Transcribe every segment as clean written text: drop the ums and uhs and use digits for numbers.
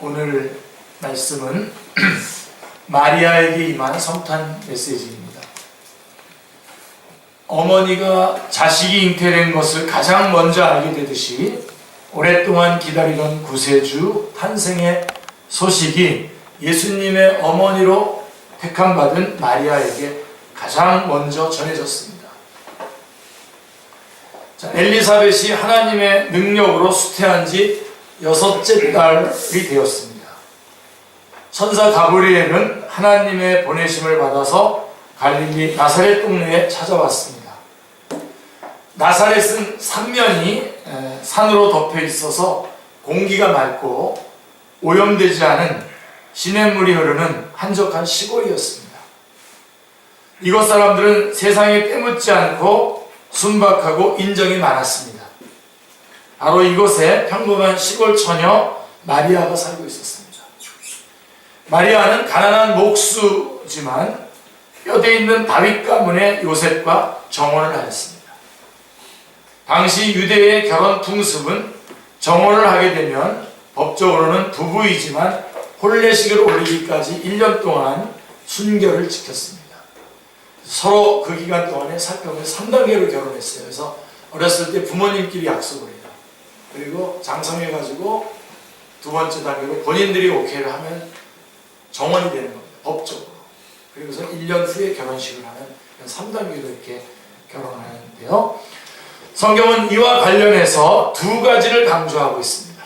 오늘 말씀은 마리아에게 임한 성탄 메시지입니다. 어머니가 자식이 잉태된 것을 가장 먼저 알게 되듯이 오랫동안 기다리던 구세주 탄생의 소식이 예수님의 어머니로 택함받은 마리아에게 가장 먼저 전해졌습니다. 엘리사벳이 하나님의 능력으로 수태한 지 6째 달이 되었습니다. 천사 가브리엘은 하나님의 보내심을 받아서 갈릴리 나사렛 동네에 찾아왔습니다. 나사렛은 삼면이 산으로 덮여 있어서 공기가 맑고 오염되지 않은 시냇물이 흐르는 한적한 시골이었습니다. 이곳 사람들은 세상에 때묻지 않고 순박하고 인정이 많았습니다. 바로 이곳에 평범한 시골 처녀 마리아가 살고 있었습니다. 마리아는 가난한 목수지만 뼈대 있는 다윗 가문의 요셉과 정혼을 하였습니다. 당시 유대의 결혼 풍습은 정혼을 하게 되면 법적으로는 부부이지만 혼례식을 올리기까지 1년 동안 순결을 지켰습니다. 서로 그 기간 동안에 살펴보면 3단계로 결혼했어요. 그래서 어렸을 때 부모님끼리 약속을 해요. 그리고 장성해가지고 두 번째 단계로 본인들이 오케이를 하면 정원이 되는 겁니다. 법적으로. 그리고서 1년 후에 결혼식을 하는 3단계로 이렇게 결혼하는데요. 성경은 이와 관련해서 두 가지를 강조하고 있습니다.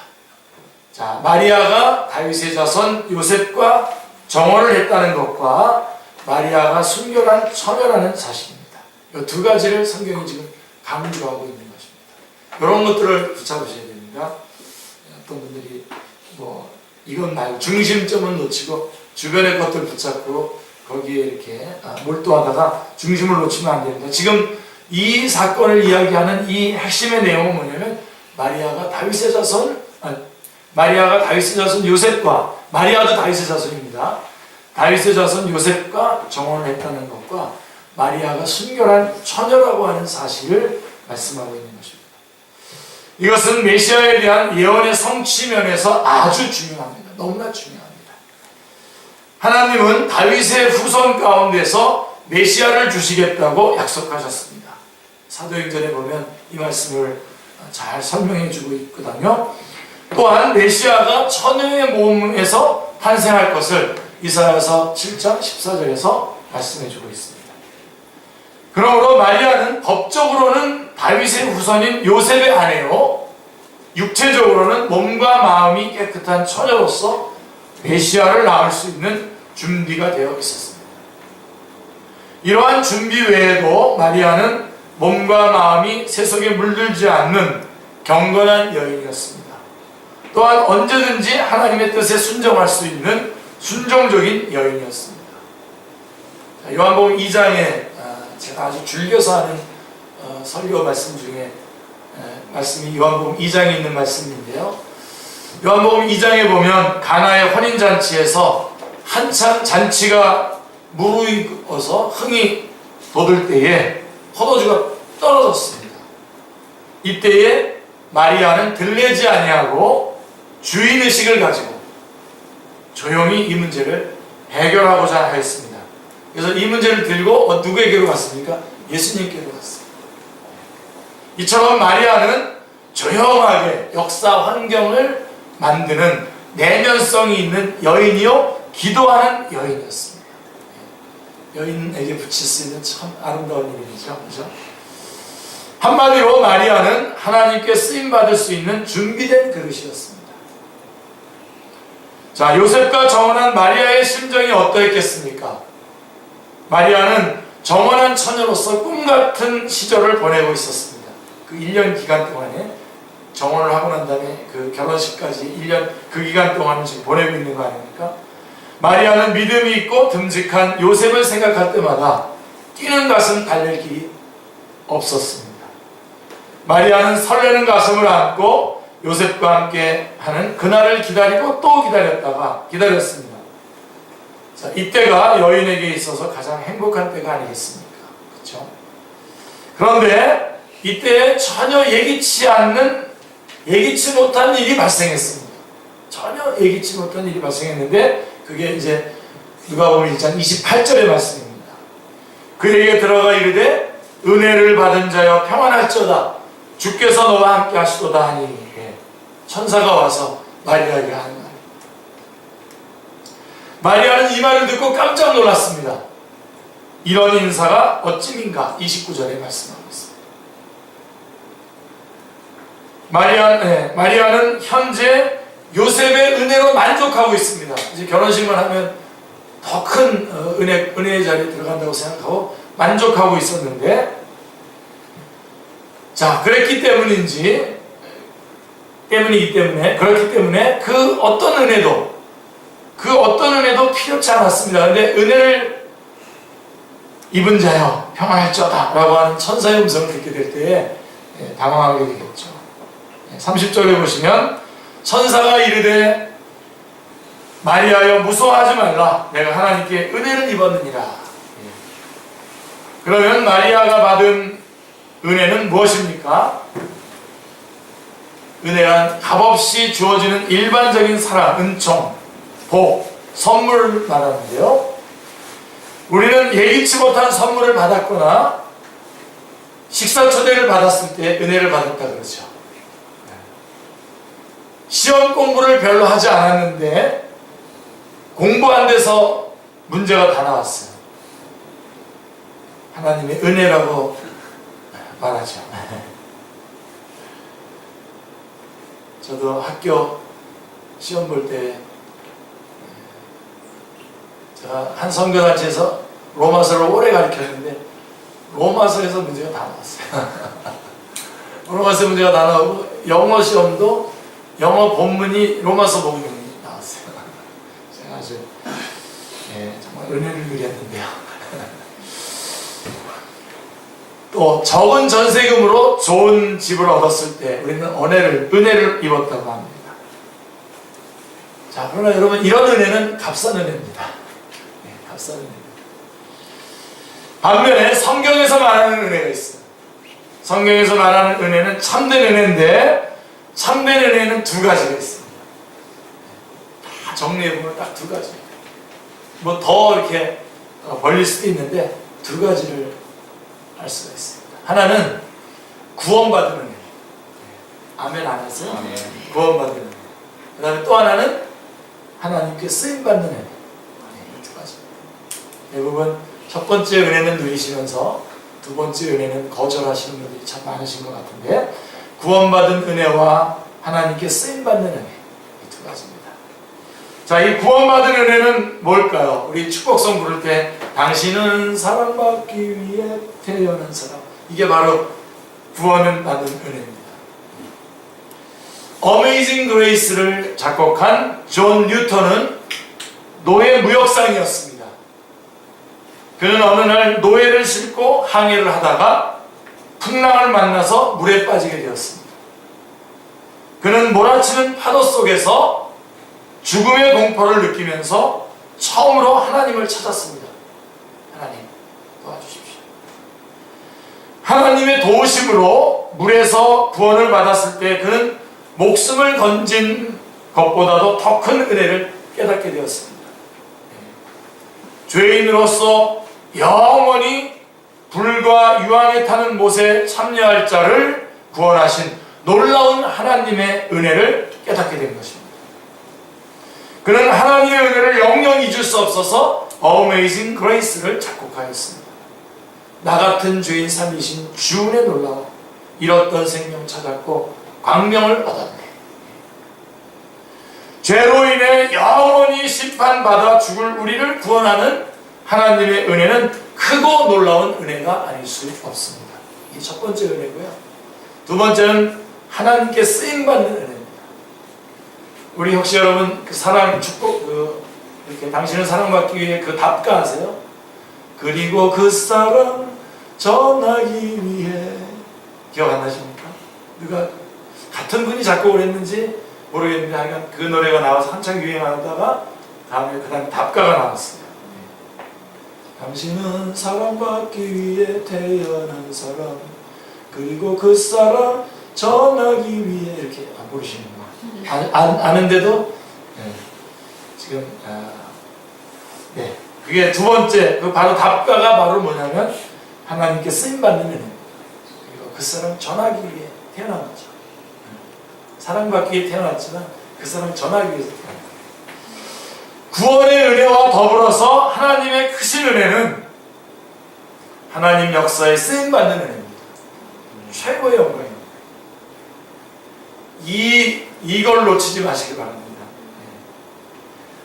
자, 마리아가 다윗의 자손 요셉과 정혼을 했다는 것과 마리아가 순결한 처녀라는 사실입니다. 이 두 가지를 성경이 지금 강조하고 있는 것입니다. 이런 것들을 붙잡으셔야 됩니다. 어떤 분들이 이건 말고 중심점을 놓치고 주변의 것들 붙잡고 거기에 이렇게 몰두하다가 중심을 놓치면 안 됩니다. 지금 이 사건을 이야기하는 이 핵심의 내용은 뭐냐면 마리아가 다윗의 자손 요셉과, 마리아도 다윗의 자손입니다. 다윗의 자손 요셉과 정혼을 했다는 것과 마리아가 순결한 처녀라고 하는 사실을 말씀하고 있는 것입니다. 이것은 메시아에 대한 예언의 성취 면에서 아주 중요합니다. 너무나 중요합니다. 하나님은 다윗의 후손 가운데서 메시아를 주시겠다고 약속하셨습니다. 사도행전에 보면 이 말씀을 잘 설명해 주고 있거든요. 또한 메시아가 처녀의 몸에서 탄생할 것을 이사야서 7장 14절에서 말씀해 주고 있습니다. 그러므로 마리아는 법적으로는 다윗의 후손인 요셉의 아내요, 육체적으로는 몸과 마음이 깨끗한 처녀로서 메시아를 낳을 수 있는 준비가 되어 있었습니다. 이러한 준비 외에도 마리아는 몸과 마음이 세속에 물들지 않는 경건한 여인이었습니다. 또한 언제든지 하나님의 뜻에 순종할 수 있는 순종적인 여인이었습니다. 요한복음 2장에 제가 아주 즐겨서 하는 설교 말씀 중에 말씀이 요한복음 2장에 있는 말씀인데요. 요한복음 2장에 보면 가나의 혼인잔치에서 한참 잔치가 무르익어서 흥이 돋을 때에 포도주가 떨어졌습니다. 이때에 마리아는 들레지 아니하고 주인의식을 가지고 조용히 이 문제를 해결하고자 하였습니다. 그래서 이 문제를 들고 누구에게로 갔습니까? 예수님께로 갔습니다. 이처럼 마리아는 조용하게 역사 환경을 만드는 내면성이 있는 여인이요, 기도하는 여인이었습니다. 여인에게 붙일 수 있는 참 아름다운 이름이죠. 그렇죠? 한마디로 마리아는 하나님께 쓰임받을 수 있는 준비된 그릇이었습니다. 자, 요셉과 정혼한 마리아의 심정이 어떠했겠습니까? 마리아는 정혼한 처녀로서 꿈같은 시절을 보내고 있었습니다. 그 1년 기간 동안에 정혼을 하고 난 다음에 그 결혼식까지 1년 그 기간 동안을 지금 보내고 있는 거 아닙니까? 마리아는 믿음이 있고 듬직한 요셉을 생각할 때마다 뛰는 가슴 달랠 길이 없었습니다. 마리아는 설레는 가슴을 안고 요셉과 함께 하는 그날을 기다리고 또 기다렸습니다. 자, 이때가 여인에게 있어서 가장 행복한 때가 아니겠습니까? 그렇죠? 그런데 이때 전혀 예기치 못한 일이 발생했습니다. 전혀 예기치 못한 일이 발생했는데 그게 이제 누가복음 1장 28절의 말씀입니다. 그에게 들어가 이르되 은혜를 받은 자여 평안할지어다 주께서 너와 함께 하시도다 하니 천사가 와서 마리아에게 한 말. 마리아는 이 말을 듣고 깜짝 놀랐습니다. 이런 인사가 어찌민가 29절에 말씀하고 있습니다. 마리아는 현재 요셉의 은혜로 만족하고 있습니다. 이제 결혼식만 하면 더 큰 은혜의 자리에 들어간다고 생각하고 만족하고 있었는데, 자, 그렇기 때문에 그 어떤 은혜도 필요치 않았습니다. 근데 은혜를 입은 자여 평안할지어다 라고 하는 천사의 음성을 듣게 될 때에 당황하게 되겠죠. 30절에 보시면 천사가 이르되 마리아여 무서워하지 말라 내가 하나님께 은혜를 입었느니라. 그러면 마리아가 받은 은혜는 무엇입니까? 은혜란 값없이 주어지는 일반적인 사랑, 은총, 복, 선물을 말하는데요. 우리는 예기치 못한 선물을 받았거나 식사 초대를 받았을 때 은혜를 받았다 그러죠. 시험 공부를 별로 하지 않았는데 공부 안 돼서 문제가 다 나왔어요. 하나님의 은혜라고 말하죠. 저도 학교 시험 볼 때 제가 한 선교단체에서 로마서를 오래 가르쳤는데 로마서에서 문제가 다 나왔어요. 로마서 문제가 다 나오고 영어 시험도 영어 본문이 로마서 본문이 나왔어요. 제가 아주 정말 은혜를 누렸는데요. 또 적은 전세금으로 좋은 집을 얻었을 때 우리는 은혜를 입었다고 합니다. 자, 그러나 여러분 이런 은혜는 값싼 은혜입니다. 값싼 은혜입니다. 반면에 성경에서 말하는 은혜가 있어요. 성경에서 말하는 은혜는 참된 은혜인데 참된 은혜는 두 가지가 있습니다. 다 정리해보면 딱 두 가지. 뭐 더 이렇게 벌릴 수도 있는데 두 가지를 알 수가 있습니다. 하나는 구원받은 은혜. 아멘 안 하세요? 아멘. 구원받은 은혜. 그 다음에 또 하나는 하나님께 쓰임받는 은혜. 이 두 가지. 대부분 첫 번째 은혜는 누리시면서 두 번째 은혜는 거절하시는 분들이 참 많으신 것 같은데 구원받은 은혜와 하나님께 쓰임받는 은혜. 이 두 가지입니다. 자, 이 구원받은 은혜는 뭘까요? 우리 축복성 부를 때 당신은 사랑받기 위해 태어난 사람. 이게 바로 구원을 받은 은혜입니다. Amazing Grace를 작곡한 존 뉴턴은 노예 무역상이었습니다. 그는 어느 날 노예를 싣고 항해를 하다가 풍랑을 만나서 물에 빠지게 되었습니다. 그는 몰아치는 파도 속에서 죽음의 공포를 느끼면서 처음으로 하나님을 찾았습니다. 하나님 도와주십시오. 하나님의 도우심으로 물에서 구원을 받았을 때 그는 목숨을 건진 것보다도 더 큰 은혜를 깨닫게 되었습니다. 죄인으로서 영원히 불과 유황에 타는 못에 참여할 자를 구원하신 놀라운 하나님의 은혜를 깨닫게 된 것입니다. 그는 하나님의 은혜를 영영 잊을 수 없어서 Amazing Grace를 작곡하였습니다. 나 같은 죄인 살리신 주의 놀라워 잃었던 생명 찾았고 광명을 얻었네. 죄로 인해 영원히 심판받아 죽을 우리를 구원하는 하나님의 은혜는 크고 놀라운 은혜가 아닐 수 없습니다. 이게 첫 번째 은혜고요. 두 번째는 하나님께 쓰임받는 은혜입니다. 우리 혹시 여러분 그 사랑 축복 이렇게 당신을 사랑받기 위해 그 답가 아세요? 그리고 그 사랑 전하기 위해 기억 안 나십니까? 누가 같은 분이 작곡을 했는지 모르겠는데 하여간 그 노래가 나와서 한창 유행하다가 다음에 그 다음 답가가 나왔어요. 당신은 사랑받기 위해 태어난 사람 그리고 그 사랑 전하기 위해 이렇게 모르시는 거 아는데도 지금 네, 그게 두 번째, 그 바로 답가가 바로 뭐냐면 하나님께 쓰임 받는 은혜. 그리고 그 사람 전하기 위해 태어난 거죠. 사랑받기 위해 태어났지만 그 사람 전하기 위해서 태어난 거예요. 구원의 은혜와 더불어서 하나님의 크신 은혜는 하나님 역사에 쓰임 받는 은혜입니다. 최고의 영광입니다. 이걸 놓치지 마시기 바랍니다.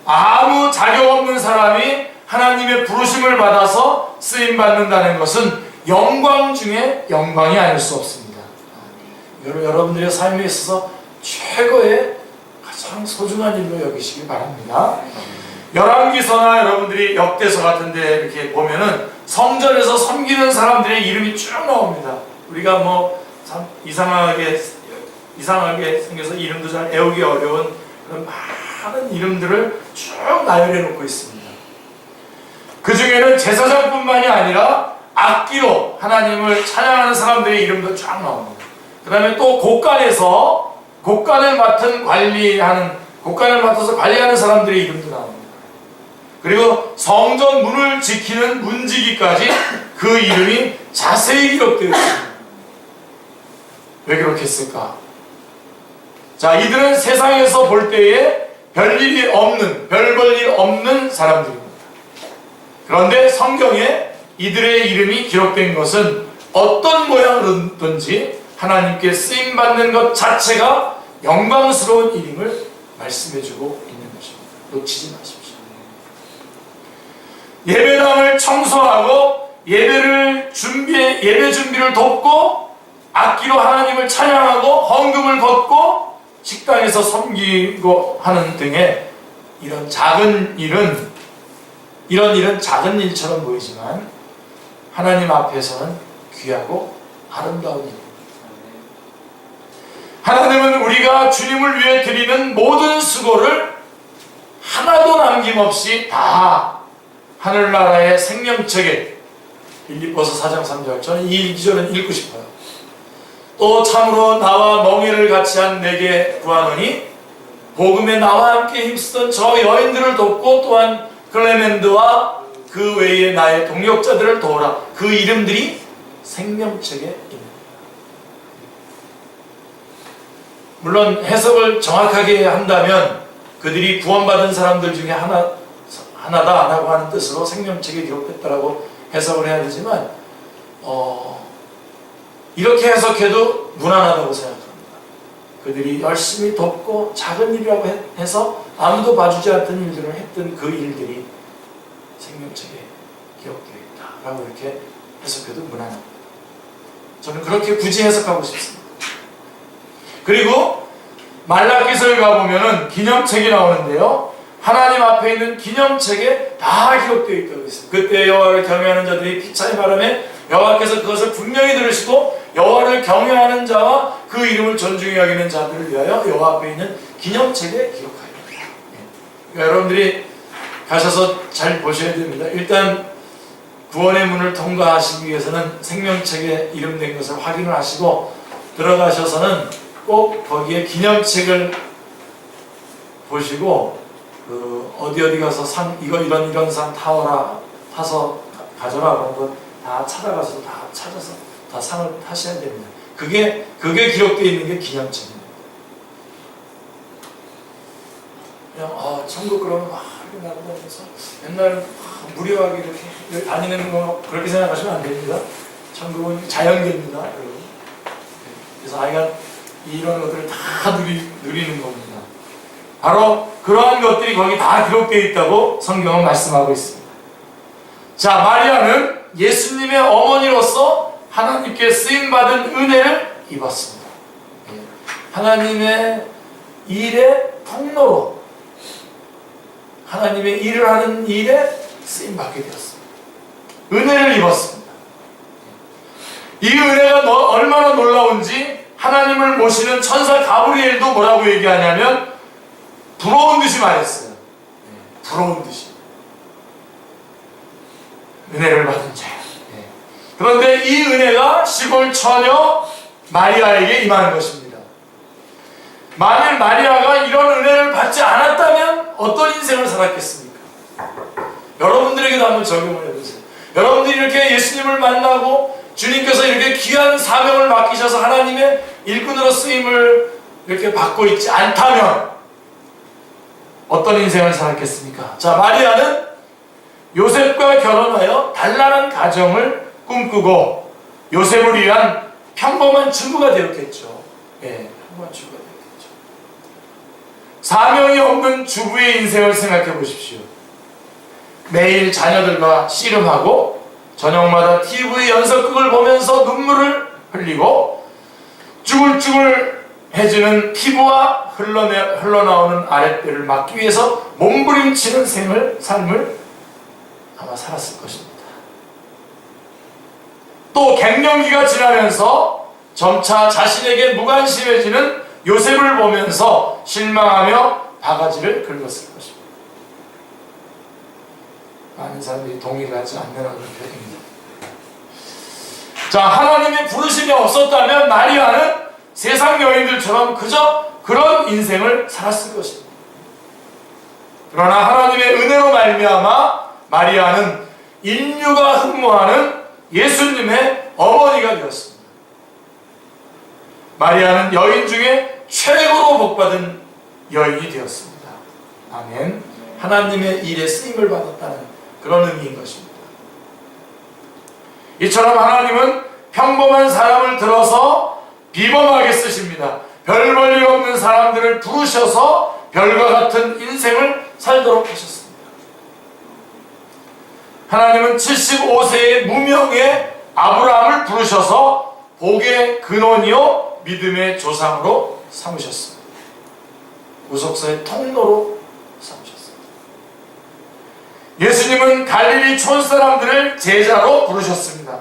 아무 자격 없는 사람이 하나님의 부르심을 받아서 쓰임 받는다는 것은 영광 중에 영광이 아닐 수 없습니다. 여러분들의 삶에 있어서 최고의 가장 소중한 일로 여기시기 바랍니다. 열왕기서나 여러분들이 역대서 같은데 이렇게 보면은 성전에서 섬기는 사람들의 이름이 쭉 나옵니다. 우리가 뭐 참 이상하게 생겨서 이름도 잘 외우기 어려운 그런 많은 이름들을 쭉 나열해 놓고 있습니다. 그 중에는 제사장뿐만이 아니라 악기로 하나님을 찬양하는 사람들의 이름도 쫙 나옵니다. 그 다음에 또 곡간을 맡아서 관리하는 사람들의 이름도 나옵니다. 그리고 성전 문을 지키는 문지기까지 그 이름이 자세히 기록되어 있습니다. 왜 그렇게 했을까? 자, 이들은 세상에서 볼 때에 별 볼 일 없는 사람들입니다. 그런데 성경에 이들의 이름이 기록된 것은 어떤 모양이든지 하나님께 쓰임받는 것 자체가 영광스러운 일임을 말씀해주고 있는 것입니다. 놓치지 마십시오. 예배당을 청소하고 예배 준비를 돕고 악기로 하나님을 찬양하고 헌금을 걷고 식당에서 섬기고 하는 등의 이런 작은 일은 작은 일처럼 보이지만 하나님 앞에서는 귀하고 아름다운 일입니다. 하나님은 우리가 주님을 위해 드리는 모든 수고를 하나도 남김없이 다 하늘나라의 생명책에 빌립보서 4장 3절 저는 이 기절은 읽고 싶어요. 또 참으로 나와 멍에를 같이 한 내게 구하노니 복음에 나와 함께 힘쓰던 저 여인들을 돕고 또한 클레멘드와 그 외에 나의 동역자들을 도우라. 그 이름들이 생명책에 있습니다. 물론 해석을 정확하게 한다면 그들이 구원받은 사람들 중에 하나다라고 하는 뜻으로 생명책에 기록됐다라고 해석을 해야 되지만 이렇게 해석해도 무난하다고 생각합니다. 그들이 열심히 돕고 작은 일이라고 해서 아무도 봐주지 않던 일들을 했던 그 일들이 생명책에 기록되어 있다라고 이렇게 해석해도 무난합니다. 저는 그렇게 굳이 해석하고 싶습니다. 그리고 말라기서에 가보면은 기념책이 나오는데요. 하나님 앞에 있는 기념책에 다 기록되어 있다고 했습니다. 그때 여호와를 경외하는 자들이 피차의 바람에 여호와께서 그것을 분명히 들으시고 여호와를 경외하는 자와 그 이름을 존중히 여기는 자들을 위하여 여호와 앞에 있는 기념책에 기록하였다. 그러니까 여러분들이 가셔서 잘 보셔야 됩니다. 일단 구원의 문을 통과하시기 위해서는 생명책에 이름된 것을 확인을 하시고 들어가셔서는 꼭 거기에 기념책을 보시고 어디 가서 이런 상 타서 가져라 그런 거 다 찾아가서 다 찾아서 다 상을 타셔야 됩니다. 그게 기록되어 있는 게 기념책입니다. 그냥 천국 그러면 이렇게 나가면서 맨날 무료하게 이렇게 다니는 거 그렇게 생각하시면 안 됩니다. 천국은 자연계입니다, 여러분. 그래서 아이가 이런 것들을 다 누리는 겁니다. 바로 그러한 것들이 거기 다 기록되어 있다고 성경은 말씀하고 있습니다. 자, 마리아는 예수님의 어머니로서 하나님께 쓰임받은 은혜를 입었습니다. 하나님의 일의 통로로 하나님의 일을 하는 일에 쓰임받게 되었습니다. 은혜를 입었습니다. 이 은혜가 얼마나 놀라운지 하나님을 모시는 천사 가브리엘도 뭐라고 얘기하냐면 부러운 듯이 말했어요. 부러운 듯이. 은혜를 받은 자야. 그런데 이 은혜가 시골 처녀 마리아에게 임하는 것입니다. 만일 마리아가 이런 은혜를 받지 않았다면 어떤 인생을 살았겠습니까? 여러분들에게도 한번 적용을 해보세요. 여러분들이 이렇게 예수님을 만나고 주님께서 이렇게 귀한 사명을 맡기셔서 하나님의 일꾼으로 쓰임을 이렇게 받고 있지 않다면 어떤 인생을 살았겠습니까? 자, 마리아는 요셉과 결혼하여 단란한 가정을 꿈꾸고 요셉을 위한 평범한 주부가 되었겠죠. 예, 평범한 주부가 되었겠죠. 사명이 없는 주부의 인생을 생각해 보십시오. 매일 자녀들과 씨름하고 저녁마다 TV 연속극을 보면서 눈물을 흘리고 쭈글쭈글 해지는 피부와 흘러나오는 아랫배를 막기 위해서 몸부림치는 삶을 아마 살았을 것입니다. 또 갱년기가 지나면서 점차 자신에게 무관심해지는 요셉을 보면서 실망하며 바가지를 긁었을 것입니다. 많은 사람들이 동의를 하지 않는 표현입니다. 자, 하나님의 부르심이 없었다면 마리아는 세상 여인들처럼 그저 그런 인생을 살았을 것입니다. 그러나 하나님의 은혜로 말미암아 마리아는 인류가 흠모하는 예수님의 어머니가 되었습니다. 마리아는 여인 중에 최고로 복받은 여인이 되었습니다. 아멘. 하나님의 일에 쓰임을 받았다는 그런 의미인 것입니다. 이처럼 하나님은 평범한 사람을 들어서 비범하게 쓰십니다. 별 볼 일 없는 사람들을 부르셔서 별과 같은 인생을 살도록 하셨습니다. 하나님은 75세의 무명의 아브라함을 부르셔서 복의 근원이요 믿음의 조상으로 삼으셨습니다. 구속사의 통로로 삼으셨습니다. 예수님은 갈릴리 촌 사람들을 제자로 부르셨습니다.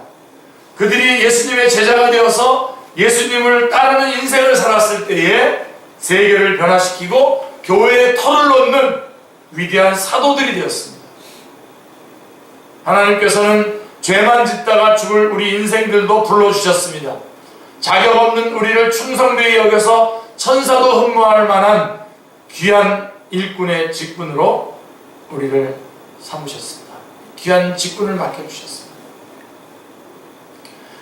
그들이 예수님의 제자가 되어서 예수님을 따르는 인생을 살았을 때에 세계를 변화시키고 교회의 털을 놓는 위대한 사도들이 되었습니다. 하나님께서는 죄만 짓다가 죽을 우리 인생들도 불러주셨습니다. 자격 없는 우리를 충성되게 여겨서 천사도 흠모할 만한 귀한 일꾼의 직분으로 우리를 삼으셨습니다. 귀한 직분을 맡겨주셨습니다.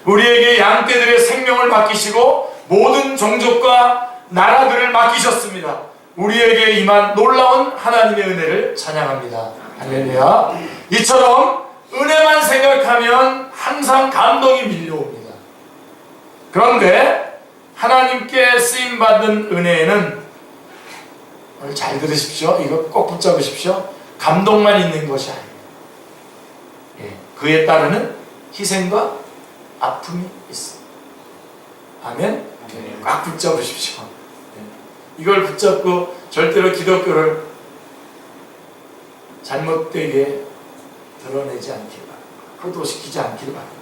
우리에게 양떼들의 생명을 맡기시고 모든 종족과 나라들을 맡기셨습니다. 우리에게 임한 놀라운 하나님의 은혜를 찬양합니다. 할렐루야. 이처럼 은혜만 생각하면 항상 감동이 밀려옵니다. 그런데 하나님께 쓰임받은 은혜에는 오늘 잘 들으십시오. 이거 꼭 붙잡으십시오. 감동만 있는 것이 아니에요. 그에 따르는 희생과 아픔이 있습니다. 아멘? 꽉 붙잡으십시오. 이걸 붙잡고 절대로 기독교를 잘못되게 드러내지 않기를 바랍니다. 호도시키지 않기를 바랍니다.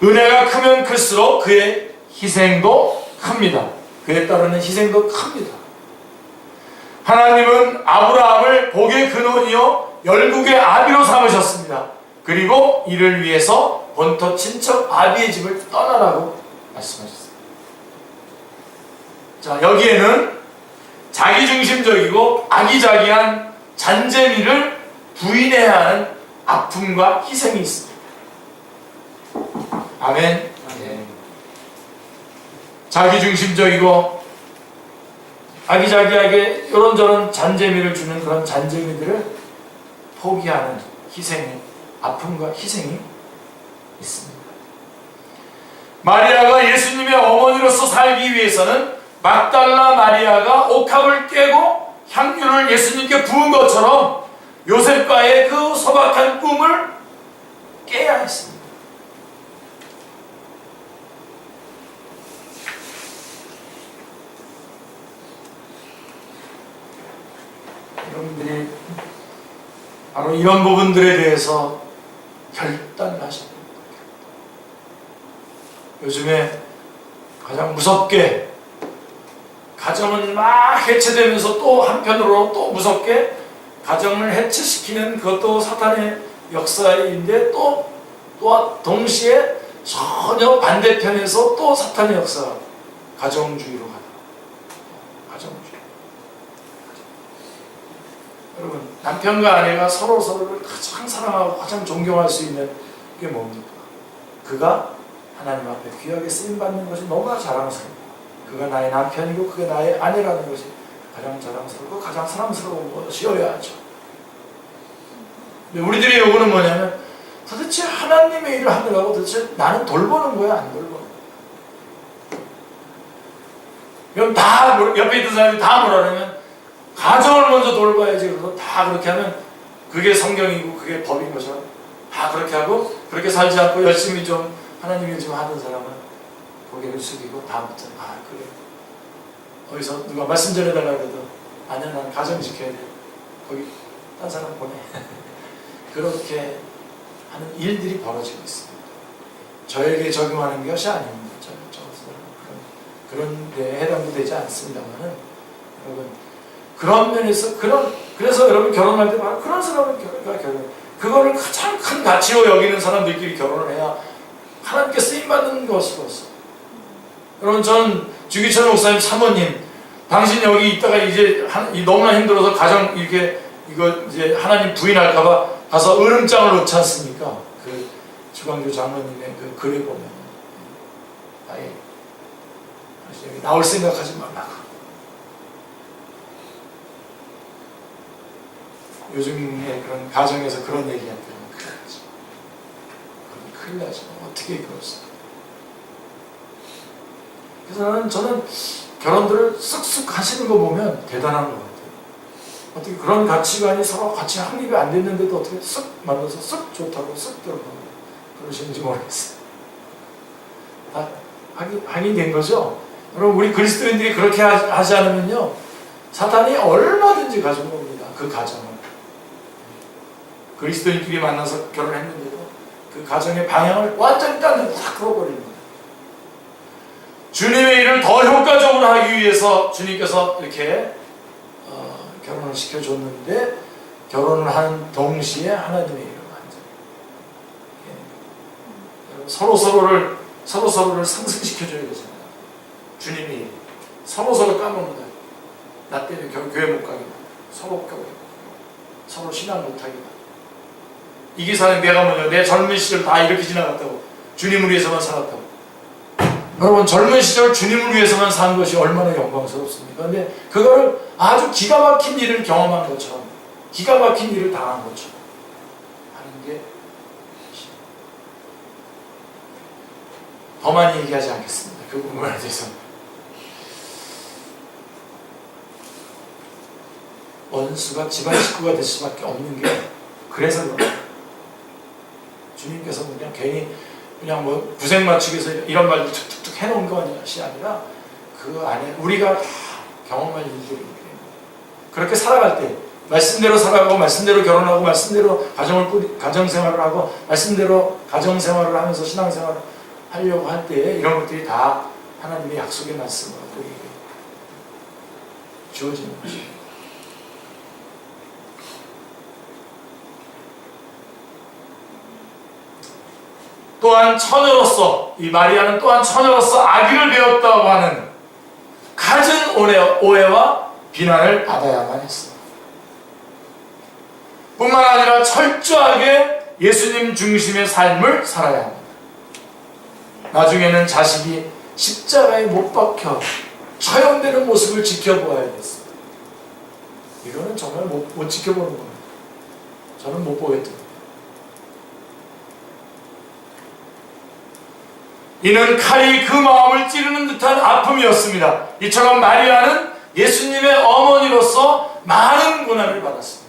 은혜가 크면 클수록 그의 희생도 큽니다. 그에 따르는 희생도 큽니다. 하나님은 아브라함을 복의 근원이요 열국의 아비로 삼으셨습니다. 그리고 이를 위해서 본토 친척 아비의 집을 떠나라고 말씀하셨습니다. 자, 여기에는 자기중심적이고 아기자기한 잔재미를 부인해야 하는 아픔과 희생이 있습니다. 아멘. 자기중심적이고 아기자기하게 이런저런 잔재미를 주는 그런 잔재미들을 포기하는 희생이, 아픔과 희생이 있습니다. 마리아가 예수님의 어머니로서 살기 위해서는 막달라 마리아가 옥합을 깨고 향유를 예수님께 부은 것처럼 요셉과의 그 소박한 꿈을 깨야 했습니다. 여러분들이 바로 이런 부분들에 대해서 결단을 하셔야 됩니다. 요즘에 가장 무섭게 가정은 막 해체되면서 또 한편으로 또 무섭게 가정을 해체시키는 그것도 사탄의 역사인데 또 동시에 전혀 반대편에서 또 사탄의 역사, 가정주의로 가다. 가정주의. 여러분, 남편과 아내가 서로를 가장 사랑하고 가장 존경할 수 있는 게 뭡니까? 그가 하나님 앞에 귀하게 쓰임받는 것이 너무나 자랑스럽다. 그가 나의 남편이고 그가 나의 아내라는 것이 가장 자랑스럽고 가장 사랑스러운 것이어야죠. 근데 우리들의 요구는 뭐냐면 도대체 하나님의 일을 하느라고 도대체 나는 돌보는 거야, 안 돌보는 거야? 그럼 다 옆에 있던 사람이 다 뭐라 그러면 가정을 먼저 돌봐야지. 그래서 다 그렇게 하면 그게 성경이고 그게 법인 것처럼 다 그렇게 하고 그렇게 살지 않고 열심히 좀 하나님이 좀 하는 사람은 고개를 숙이고 다음부터는 그래. 어디서 누가 말씀 전해달라고 해도 아니야, 난 가정 지켜야 돼. 거기 딴 사람 보내. 그렇게 하는 일들이 벌어지고 있습니다. 저에게 적용하는 것이 아닙니다. 그런 데 해당도 되지 않습니다만은 여러분, 그런 면에서 그래서 여러분 결혼할 때 바로 그런 사람은 결혼, 그거를 가장 큰 가치로 여기는 사람들끼리 결혼을 해야 하나님께 쓰임받는 것으로서. 여러분, 전 주기철 목사님 사모님, 당신 여기 있다가 이제 너무나 힘들어서 가정 이거 이제 하나님 부인할까봐 가서 으름장을 놓지 않습니까? 그 주광조 장로님의 그 글을 보면 아예 나올 생각하지 말라고. 요즘에 그런 가정에서 그런 얘기한다면 큰일 나죠. 어떻게 그럴 수? 그래서 저는 결혼들을 쓱쓱 하시는 거 보면 대단한 것 같아요. 어떻게 그런 가치관이 서로 같이 확립이 안 됐는데도 어떻게 쓱 만나서 쓱 좋다고 쓱 들어가고 그러시는지 모르겠어요. 다 하긴 된 거죠. 여러분, 우리 그리스도인들이 그렇게 하지 않으면요, 사탄이 얼마든지 가지고 옵니다. 그 가정을. 그리스도인끼리 만나서 결혼했는데도 그 가정의 방향을 완전히 딴 데로 다 끌어버립니다. 주님의 일을 더 효과적으로 하기 위해서 주님께서 이렇게 결혼을 시켜줬는데, 결혼을 하는 동시에 하나님의 일을 완전히 서로를 상승시켜줘야 되잖아요. 주님의 일. 서로 까먹는다. 나 때문에 교회 못 가게, 서로 신앙 못하게. 이 기사는 내가 먼저 내 젊은 시절 다 이렇게 지나갔다고, 주님을 위해서만 살았다고. 여러분, 젊은 시절 주님을 위해서만 산 것이 얼마나 영광스럽습니까? 근데 그거를 아주 기가 막힌 일을 경험한 것처럼, 기가 막힌 일을 당한 것처럼 하는 게, 더 많이 얘기하지 않겠습니다. 그 부분에 대해서. 원수가 집안 식구가 될 수밖에 없는 게 그래서 그래요. 주님께서 그냥 괜히 뭐 구색 맞추기 위해서 이런 말도 툭툭툭 해놓은 것이 아니라 그 안에 우리가 다 경험할 일들이 그렇게 살아갈 때 말씀대로 살아가고 말씀대로 결혼하고 말씀대로 가정생활을 하고 말씀대로 가정생활을 하면서 신앙생활을 하려고 할 때 이런 것들이 다 하나님의 약속의 말씀으로 우리에게 주어지는 것입니다. 또한 처녀로서, 이 마리아는 또한 처녀로서 아기를 배웠다고 하는 갖은 오해와 비난을 받아야만 했어. 뿐만 아니라 철저하게 예수님 중심의 삶을 살아야 합니다. 나중에는 자식이 십자가에 못 박혀 처형되는 모습을 지켜보아야겠어요. 이거는 정말 못 지켜보는 겁니다. 저는 못 보겠더라고요. 이는 칼이 그 마음을 찌르는 듯한 아픔이었습니다. 이처럼 마리아는 예수님의 어머니로서 많은 고난을 받았습니다.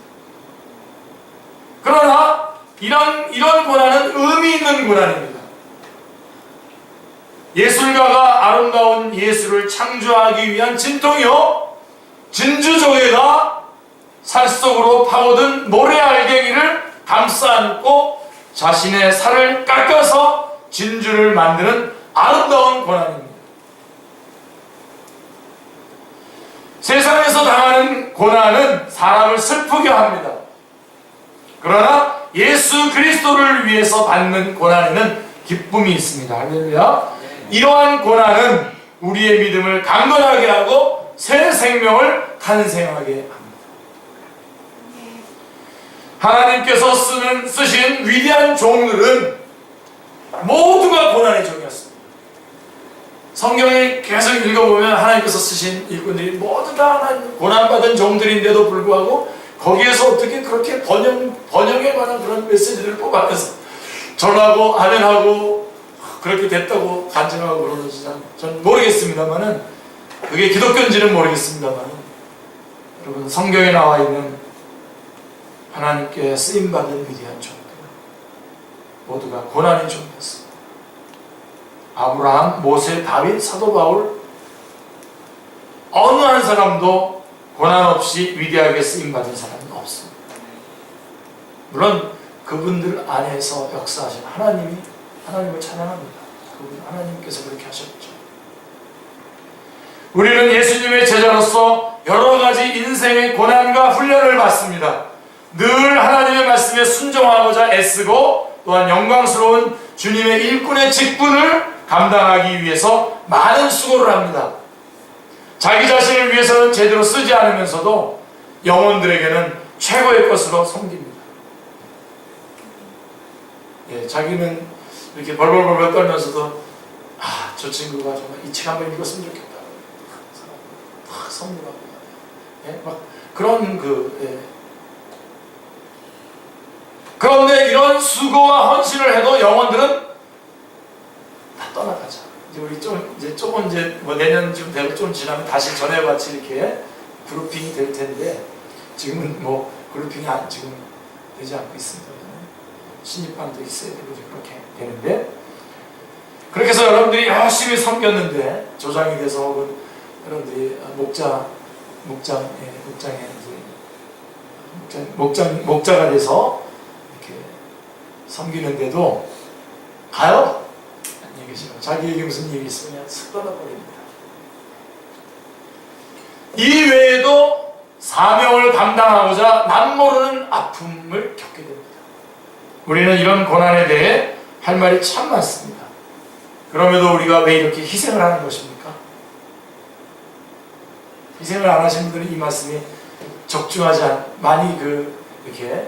그러나 이런 고난은 의미 있는 고난입니다. 예술가가 아름다운 예술을 창조하기 위한 진통이요, 진주조개가 살속으로 파고든 모래알갱이를 감싸 안고 자신의 살을 깎아서 진주를 만드는 아름다운 고난입니다. 세상에서 당하는 고난은 사람을 슬프게 합니다. 그러나 예수 그리스도를 위해서 받는 고난에는 기쁨이 있습니다. 할렐루야. 이러한 고난은 우리의 믿음을 강건하게 하고 새 생명을 탄생하게 합니다. 하나님께서 쓰신 위대한 종들은 모두가 고난의 종이었습니다. 성경에 계속 읽어보면 하나님께서 쓰신 일꾼들이 모두 다 고난받은 종들인데도 불구하고 거기에서 어떻게 그렇게 번영에 관한 그런 메시지를 뽑아내서 전하고 아멘하고 그렇게 됐다고 간증하고 그러는지 전 모르겠습니다만은, 그게 기독교인지는 모르겠습니다만은, 여러분 성경에 나와 있는 하나님께 쓰임받은 위대한 종들 모두가 고난의 종이었습니다. 아브라함, 모세, 다윗, 사도 바울, 어느 한 사람도 고난 없이 위대하게 쓰임받은 사람은 없습니다. 물론 그분들 안에서 역사하신 하나님을 찬양합니다. 그분 하나님께서 그렇게 하셨죠. 우리는 예수님의 제자로서 여러 가지 인생의 고난과 훈련을 받습니다. 늘 하나님의 말씀에 순종하고자 애쓰고, 또한 영광스러운 주님의 일꾼의 직분을 감당하기 위해서 많은 수고를 합니다. 자기 자신을 위해서는 제대로 쓰지 않으면서도 영혼들에게는 최고의 것으로 섬깁니다. 자기는 이렇게 벌벌벌 떨면서도 저 친구가 정말 이 책 한번 읽었으면 좋겠다. 막 선물하고 막 그런 그런데 이런 수고와 헌신을 해도 영혼들은 다 떠나가죠. 이제 우리 조금 내년쯤 되고 좀 지나면 다시 전에같이 이렇게 그룹핑이 될 텐데, 지금은 그룹핑이 지금 되지 않고 있습니다. 신입반도 있어야 되고 그렇게 되는데, 그렇게 해서 여러분들이 열심히 섬겼는데 조장이 돼서 혹은 여러분들이 목자가 돼서 이렇게 섬기는데도 가요? 안녕히 계시고 자기에게 무슨 일이 있으면 그냥 쓱 떠나버립니다. 이 외에도 사명을 감당하고자 남모르는 아픔을 겪게 됩니다. 우리는 이런 고난에 대해 할 말이 참 많습니다. 그럼에도 우리가 왜 이렇게 희생을 하는 것입니까? 희생을 안 하신 분들은 이 말씀이 적중하지 많이 이렇게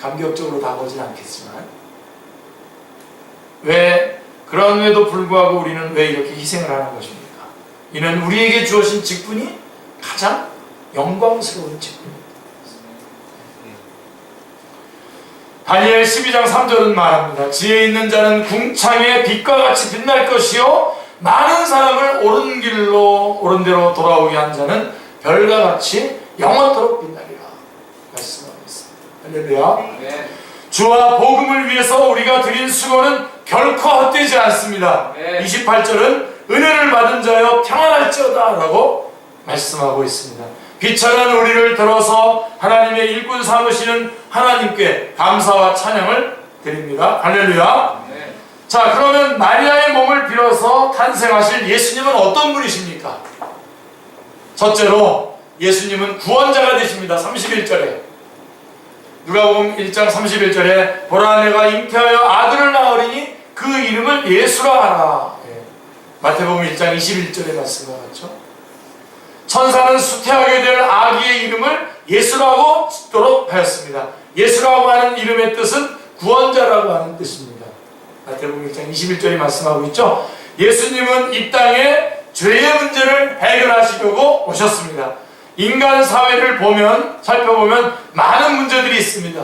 감격적으로 다가오진 않겠지만, 왜 그럼에도 불구하고 우리는 왜 이렇게 희생을 하는 것입니까? 이는 우리에게 주어진 직분이 가장 영광스러운 직분입니다. 다니엘 12장 3절은 말합니다. 지혜 있는 자는 궁창의 빛과 같이 빛날 것이요, 많은 사람을 옳은 대로 돌아오게 한 자는 별과 같이 영원토록 빛나리라 말씀하고 있습니다. 할렐루야. 네. 주와 복음을 위해서 우리가 드린 수고는 결코 헛되지 않습니다. 네. 28절은 은혜를 받은 자여 평안할지어다 라고 말씀하고 있습니다. 비천한 우리를 들어서 하나님의 일꾼 삼으시는 하나님께 감사와 찬양을 드립니다. 할렐루야. 네. 자, 그러면 마리아의 몸을 빌어서 탄생하실 예수님은 어떤 분이십니까? 첫째로 예수님은 구원자가 되십니다. 31절에 누가복음 1장 31절에 보라 내가 잉태하여 아들을 낳으리니 그 이름을 예수라 하라. 마태복음 1장 21절에 말씀과 같죠. 천사는 수태하게 될 아기의 이름을 예수라고 짓도록 하였습니다. 예수라고 하는 이름의 뜻은 구원자라고 하는 뜻입니다. 마태복음 1장 21절이 말씀하고 있죠. 예수님은 이 땅에 죄의 문제를 해결하시려고 오셨습니다. 인간 사회를 살펴보면 많은 문제들이 있습니다.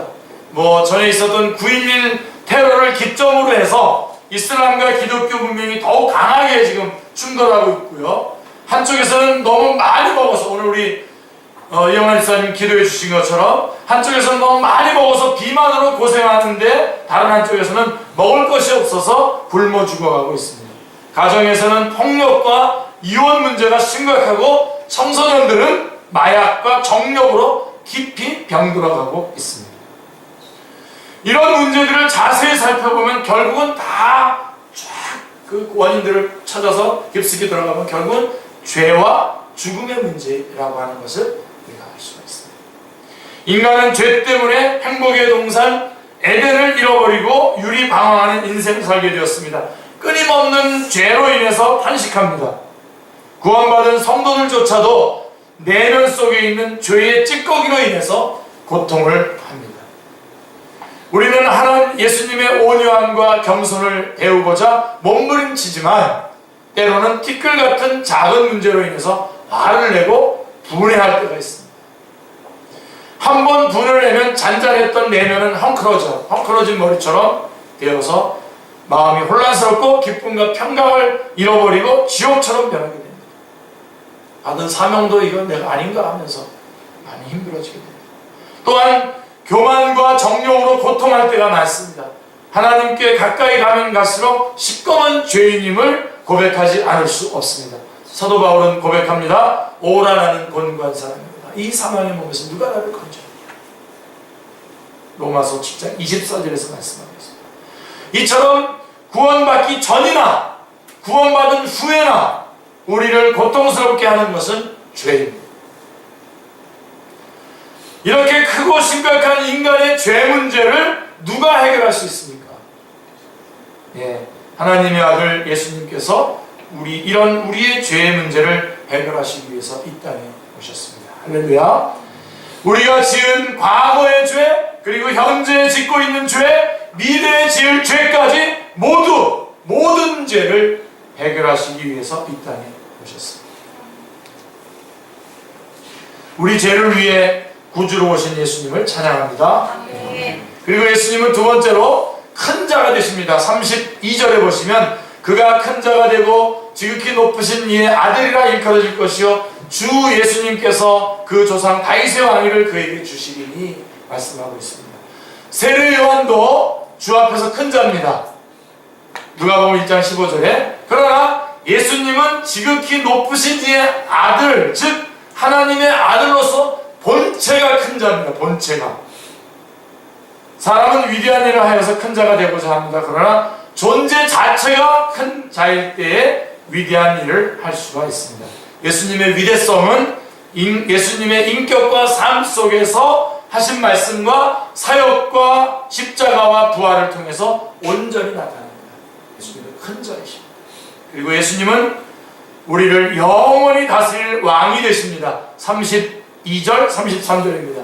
전에 있었던 9.11 테러를 기점으로 해서 이슬람과 기독교 문명이 더욱 강하게 지금 충돌하고 있고요. 한쪽에서는 너무 많이 먹어서, 오늘 우리 이영환 집사님 기도해 주신 것처럼 한쪽에서는 너무 많이 먹어서 비만으로 고생하는데, 다른 한쪽에서는 먹을 것이 없어서 굶어 죽어가고 있습니다. 가정에서는 폭력과 이혼 문제가 심각하고 청소년들은 마약과 정력으로 깊이 병들어가고 있습니다. 이런 문제들을 자세히 살펴보면 결국은 다 그 원인들을 찾아서 깊숙이 들어가면 결국은 죄와 죽음의 문제라고 하는 것을 우리가 알 수가 있습니다. 인간은 죄 때문에 행복의 동산 에덴을 잃어버리고 유리방황하는 인생을 살게 되었습니다. 끊임없는 죄로 인해서 탄식합니다. 구원받은 성도들조차도 내면 속에 있는 죄의 찌꺼기로 인해서 고통을 합니다. 우리는 하나님 예수님의 온유함과 겸손을 배우고자 몸부림치지만 때로는 티끌 같은 작은 문제로 인해서 화를 내고 분해할 때가 있습니다. 한 번 분을 내면 잔잔했던 내면은 헝클어진 머리처럼 되어서 마음이 혼란스럽고 기쁨과 평강을 잃어버리고 지옥처럼 변하게 됩니다. 받은 사명도 이건 내가 아닌가 하면서 많이 힘들어지게 됩니다. 또한 교만과 정욕으로 고통할 때가 많습니다. 하나님께 가까이 가면 갈수록 시꺼먼 죄인임을 고백하지 않을 수 없습니다. 사도 바울은 고백합니다. 오라 나는 곤고한 사람입니다. 이 사망의 몸에서 누가 나를 건져요? 로마서 7장 24절에서 말씀하고 있습니다. 이처럼 구원받기 전이나 구원받은 후에나 우리를 고통스럽게 하는 것은 죄입니다. 이렇게 크고 심각한 인간의 죄 문제를 누가 해결할 수 있습니까? 하나님의 아들 예수님께서 이런 우리의 죄의 문제를 해결하시기 위해서 이 땅에 오셨습니다. 할렐루야. 우리가 지은 과거의 죄, 그리고 현재 짓고 있는 죄, 미래에 지을 죄까지 모든 죄를 해결하시기 위해서 이 땅에 오셨습니다. 우리 죄를 위해 구주로 오신 예수님을 찬양합니다. 그리고 예수님은 두 번째로 큰 자가 되십니다. 32절에 보시면 그가 큰 자가 되고 지극히 높으신 이의 아들이라 일컬어질 것이요 주 예수님께서 그 조상 다윗의 왕위를 그에게 주시리니 말씀하고 있습니다. 세례 요한도 주 앞에서 큰 자입니다. 누가복음 1장 15절에 그러나 예수님은 지극히 높으신 이의 아들, 즉 하나님의 아들로서 본체가 큰 자입니다. 본체가. 사람은 위대한 일을 하여서 큰 자가 되고자 합니다. 그러나 존재 자체가 큰 자일 때에 위대한 일을 할 수가 있습니다. 예수님의 위대성은 예수님의 인격과 삶 속에서 하신 말씀과 사역과 십자가와 부활을 통해서 온전히 나타납니다. 예수님은 큰 자이십니다. 그리고 예수님은 우리를 영원히 다스릴 왕이 되십니다. 32절, 33절입니다.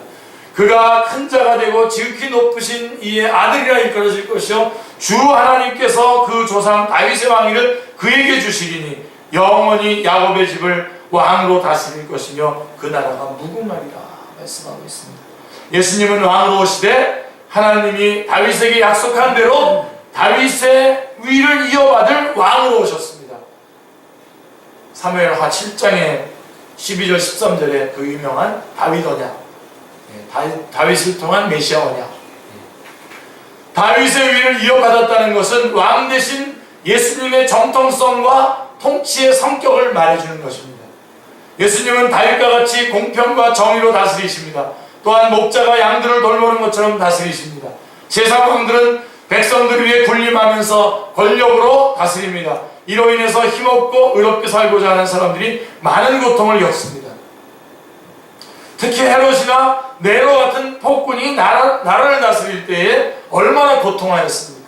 그가 큰 자가 되고 지극히 높으신 이의 아들이라 일컬어질 것이요 주 하나님께서 그 조상 다윗의 왕위를 그에게 주시리니 영원히 야곱의 집을 왕으로 다스릴 것이며 그 나라가 무궁하리라 말씀하고 있습니다. 예수님은 왕으로 오시되 하나님이 다윗에게 약속한 대로 다윗의 위를 이어받을 왕으로 오셨습니다. 사무엘하 7장에 12절 13절에 그 유명한 다윗 언약, 다윗을 통한 메시아 언약. 다윗의 위를 이어받았다는 것은 왕 대신 예수님의 정통성과 통치의 성격을 말해주는 것입니다. 예수님은 다윗과 같이 공평과 정의로 다스리십니다. 또한 목자가 양들을 돌보는 것처럼 다스리십니다. 제사장들은 백성들 위에 군림하면서 권력으로 다스립니다. 이로 인해서 힘없고 의롭게 살고자 하는 사람들이 많은 고통을 겪습니다. 특히 헤롯이나 네로 같은 폭군이 나라를 다스릴 때에 얼마나 고통하였습니까?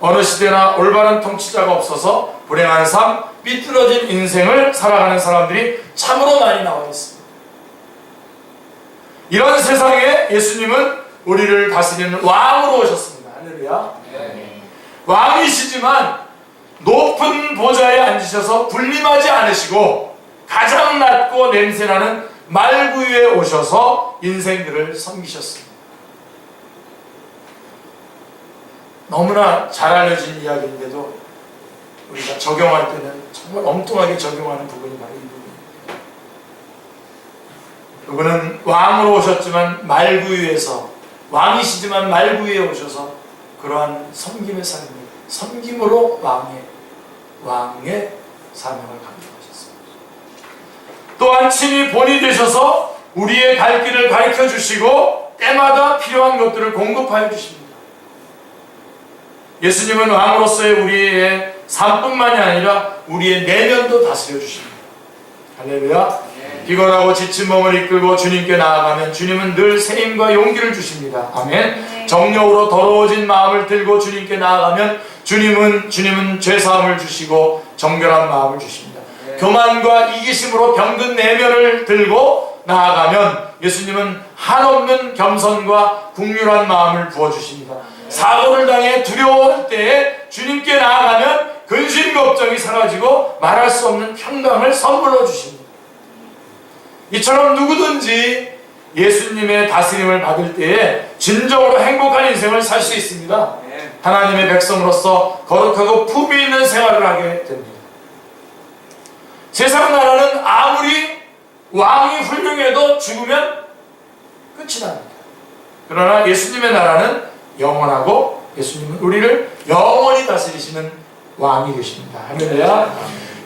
어느 시대나 올바른 통치자가 없어서 불행한 삶, 삐뚤어진 인생을 살아가는 사람들이 참으로 많이 나와 있습니다. 이런 세상에 예수님은 우리를 다스리는 왕으로 오셨습니다. 할렐루야. 왕이시지만 높은 보좌에 앉으셔서 군림하지 않으시고 가장 낮고 냄새나는 말구 위에 오셔서 인생들을 섬기셨습니다. 너무나 잘 알려진 이야기인데도 우리가 적용할 때는 정말 엉뚱하게 적용하는 부분이 바로 이 부분입니다. 그분은 왕으로 오셨지만 말구 위에서, 왕이시지만 말구 위에 오셔서 그러한 섬김의 삶을, 섬김으로 왕의 사명을 감당하셨습니다. 또한 친히 본이 되셔서 우리의 갈 길을 가르쳐 주시고 때마다 필요한 것들을 공급하여 주십니다. 예수님은 왕으로서의 우리의 삶뿐만이 아니라 우리의 내면도 다스려 주십니다. 할렐루야. 피곤하고 지친 몸을 이끌고 주님께 나아가면 주님은 늘 새 힘과 용기를 주십니다. 아멘. 정욕으로 더러워진 마음을 들고 주님께 나아가면 주님은 죄사함을 주시고 정결한 마음을 주십니다. 교만과 이기심으로 병든 내면을 들고 나아가면 예수님은 한없는 겸손과 국률한 마음을 부어주십니다. 사고를 당해 두려워할 때에 주님께 나아가면 근심 걱정이 사라지고 말할 수 없는 평강을 선물로 주십니다. 이처럼 누구든지 예수님의 다스림을 받을 때에 진정으로 행복한 인생을 살 수 있습니다. 하나님의 백성으로서 거룩하고 품위 있는 생활을 하게 됩니다. 세상 나라는 아무리 왕이 훌륭해도 죽으면 끝이 납니다. 그러나 예수님의 나라는 영원하고 예수님은 우리를 영원히 다스리시는 왕이 되십니다. 할렐루야.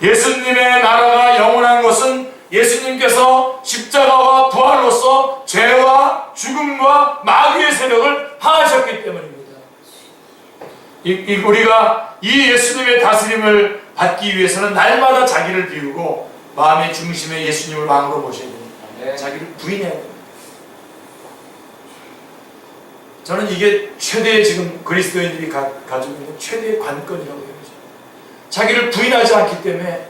예수님의 나라가 영원한 것은 예수님께서 십자가와 부활로서 죄와 죽음과 마귀의 세력을 파하셨기 때문입니다. 우리가 이 예수님의 다스림을 받기 위해서는 날마다 자기를 비우고 마음의 중심에 예수님을 왕으로 모셔야 됩니다. 자기를 부인해야 됩니다. 저는 이게 최대의 지금 그리스도인들이 가지고 있는 최대의 관건이라고 해요. 자기를 부인하지 않기 때문에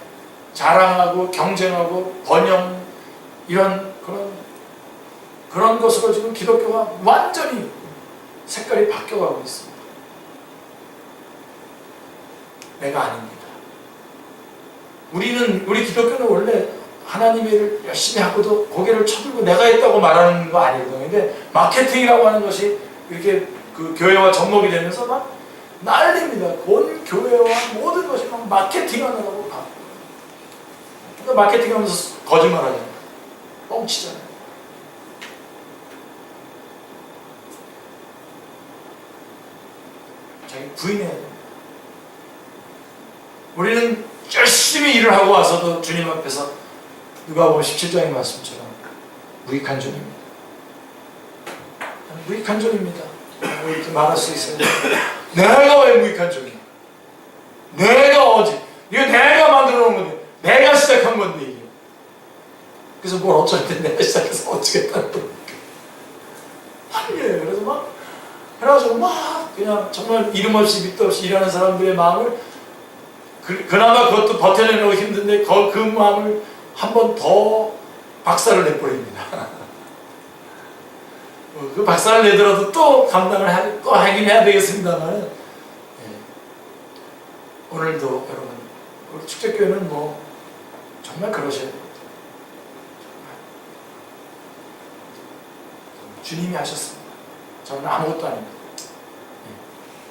자랑하고 경쟁하고 번영 이런 그런 것으로 지금 기독교가 완전히 색깔이 바뀌어가고 있습니다. 내가 아닙니다. 우리 기독교는 원래 하나님의 일을 열심히 하고도 고개를 쳐들고 내가 했다고 말하는 거 아니거든요. 근데 마케팅이라고 하는 것이 이렇게 그 교회와 접목이 되면서 막 난립니다. 온 교회와 모든 것이 막 마케팅하느라고 가. 그러니까 마케팅하면서 거짓말하잖아요. 뻥치잖아요. 자기 부인해야 돼요. 우리는 열심히 일을 하고 와서도 주님 앞에서 누가복음 17장의 말씀처럼 무익한 존입니다. 무익한 존입니다. 이렇게 말할 수 있어요. 내가 왜 무익한 존이야? 내가 어제 이거 내가 만들어 놓은 건데 내가 시작한 건데 이게. 그래서 뭘 어쩔 때 내가 시작해서 어쩌겠다는 겁니까? 아니에요. 그래서 막 그래가지고 막 그냥 정말 이름 없이 밑도 없이 일하는 사람들의 마음을 그나마 그것도 버텨내려고 힘든데 그 마음을 한 번 더 박살을 내버립니다. 그 박살을 내더라도 또 감당을 또 하긴 해야 되겠습니다만 오늘도 여러분 우리 축제교회는 뭐 정말 그러셔야 됩니다. 주님이 하셨습니다. 저는 아무것도 아닙니다.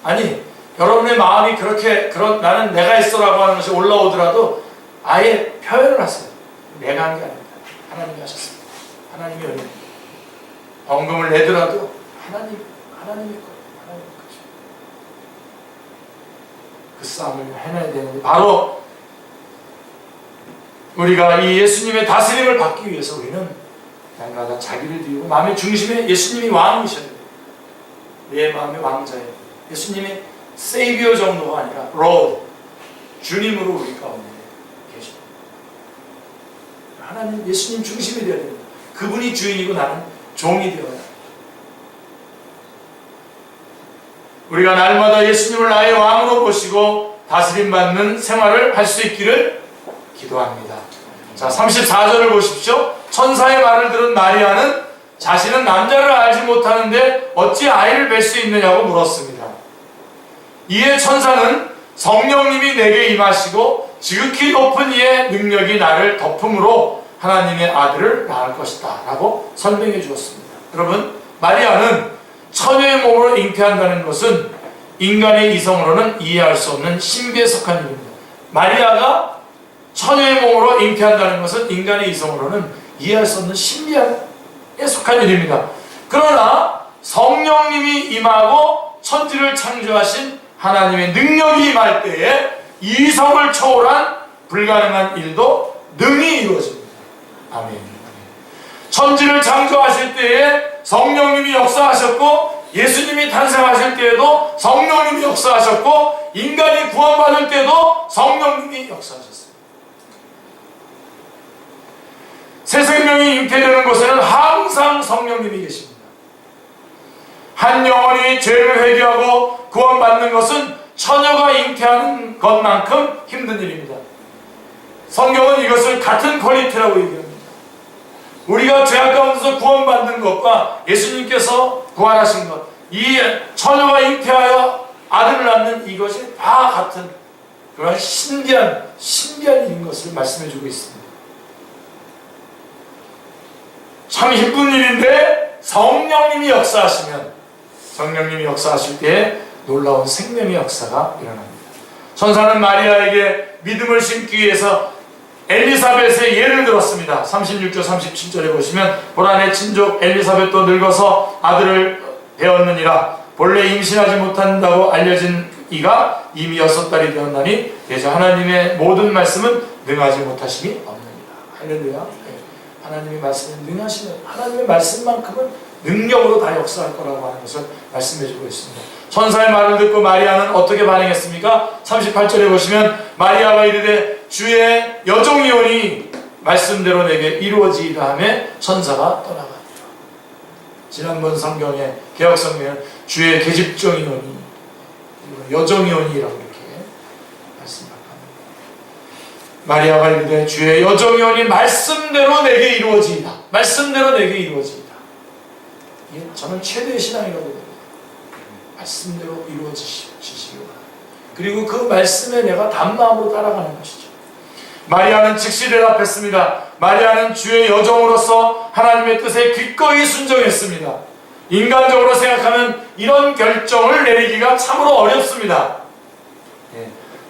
아니 여러분의 마음이 그렇게 나는 내가 했어라고 하는 것이 올라오더라도 아예 표현을 하세요. 내가 한 게 아닙니다. 하나님이 하셨습니다. 하나님이 은혜입니다. 헌금을 내더라도 하나님의 거예요. 그 싸움을 해내야 되는데 바로 우리가 이 예수님의 다스림을 받기 위해서 우리는 날마다 자기를 비우고 마음의 중심에 예수님이 왕이셔야 돼요. 내 마음의 왕자예요. 예수님의 세이비어 정도가 아니라 로드, 주님으로 우리 가운데 계십니다. 하나님 예수님 중심이 되어야 됩니다. 그분이 주인이고 나는 종이 되어야 합니다. 우리가 날마다 예수님을 나의 왕으로 모시고 다스림받는 생활을 할 수 있기를 기도합니다. 자, 34절을 보십시오. 천사의 말을 들은 마리아는 자신은 남자를 알지 못하는데 어찌 아이를 뵐 수 있느냐고 물었습니다. 이에 천사는 성령님이 내게 임하시고 지극히 높은 이의 능력이 나를 덮음으로 하나님의 아들을 낳을 것이다 라고 설명해 주었습니다. 여러분, 마리아는 처녀의 몸으로 잉태한다는 것은 인간의 이성으로는 이해할 수 없는 신비에 속한 일입니다. 마리아가 처녀의 몸으로 잉태한다는 것은 인간의 이성으로는 이해할 수 없는 신비에 속한 일입니다. 그러나 성령님이 임하고 천지를 창조하신 하나님의 능력이 임할 때에 이성을 초월한 불가능한 일도 능히 이루어집니다. 아멘. 천지를 창조하실 때에 성령님이 역사하셨고 예수님이 탄생하실 때에도 성령님이 역사하셨고 인간이 구원받을 때도 성령님이 역사하셨습니다. 새 생명이 잉태되는 곳에는 항상 성령님이 계십니다. 한 영혼이 죄를 회개하고 구원받는 것은 처녀가 잉태하는 것만큼 힘든 일입니다. 성경은 이것을 같은 퀄리티라고 얘기합니다. 우리가 죄악 가운데서 구원받는 것과 예수님께서 부활하신 것, 이 처녀가 잉태하여 아들을 낳는 이것이 다 같은 그런 신비한 일인 것을 말씀해주고 있습니다. 참 힘든 일인데 성령님이 역사하실 때 놀라운 생명의 역사가 일어납니다. 천사는 마리아에게 믿음을 심기 위해서 엘리사벳의 예를 들었습니다. 36절 37절에 보시면 보라 내 친족 엘리사벳도 늙어서 아들을 배었느니라. 본래 임신하지 못한다고 알려진 이가 이미 6달이 되었나니 대저 하나님의 모든 말씀은 능하지 못하심이 없느니라. 할렐루야. 하나님의 말씀은 능하시면 하나님의 말씀만큼은 능력으로 다 역사할 거라고 하는 것을 말씀해주고 있습니다. 천사의 말을 듣고 마리아는 어떻게 반응했습니까? 38절에 보시면 마리아가 이르되 주의 여종이오니 말씀대로 내게 이루어지이다 하며 천사가 떠나가니라. 지난번 성경에 개역 성경에는 주의 계집종이오니 여종이오니라고 이렇게 말씀합니다. 마리아가 이르되 주의 여종이오니 말씀대로 내게 이루어지이다. 말씀대로 내게 이루어지이다. 이게 저는 최대의 신앙이라고 봅니다. 말씀대로 이루어지시기를 바랍니다. 그리고 그 말씀에 내가 단마음으로 따라가는 것이죠. 마리아는 즉시 대답했습니다. 마리아는 주의 여종으로서 하나님의 뜻에 기꺼이 순종했습니다. 인간적으로 생각하면 이런 결정을 내리기가 참으로 어렵습니다.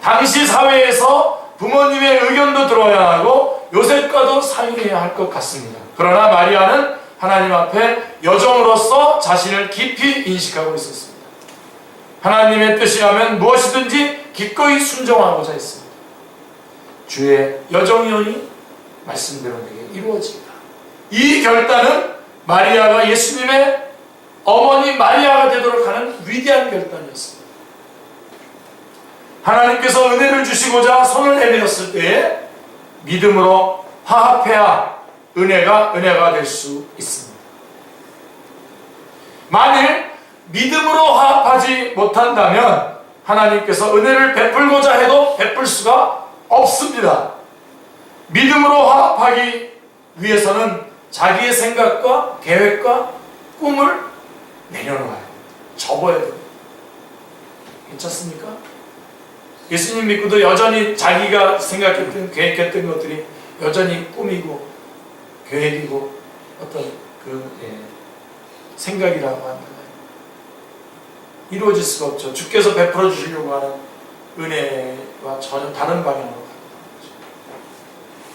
당시 사회에서 부모님의 의견도 들어야 하고 요셉과도 상의해야 할 것 같습니다. 그러나 마리아는 하나님 앞에 여종으로서 자신을 깊이 인식하고 있었습니다. 하나님의 뜻이라면 무엇이든지 기꺼이 순종하고자 했습니다. 주의 여종이오니 말씀대로 내게 이루어지리라. 이 결단은 마리아가 예수님의 어머니 마리아가 되도록 하는 위대한 결단이었습니다. 하나님께서 은혜를 주시고자 손을 내밀었을 때에 믿음으로 화합해야 은혜가 될 수 있습니다. 만일 믿음으로 화합하지 못한다면 하나님께서 은혜를 베풀고자 해도 베풀 수가 없습니다. 믿음으로 화합하기 위해서는 자기의 생각과 계획과 꿈을 내려놓아야 돼요. 접어야 돼요. 괜찮습니까? 예수님 믿고도 여전히 자기가 생각했던 계획했던 것들이 여전히 꿈이고 계획이고 어떤 생각이라고 한다면 이루어질 수가 없죠. 주께서 베풀어 주시려고 하는 은혜와 전혀 다른 방향으로 가는 거죠.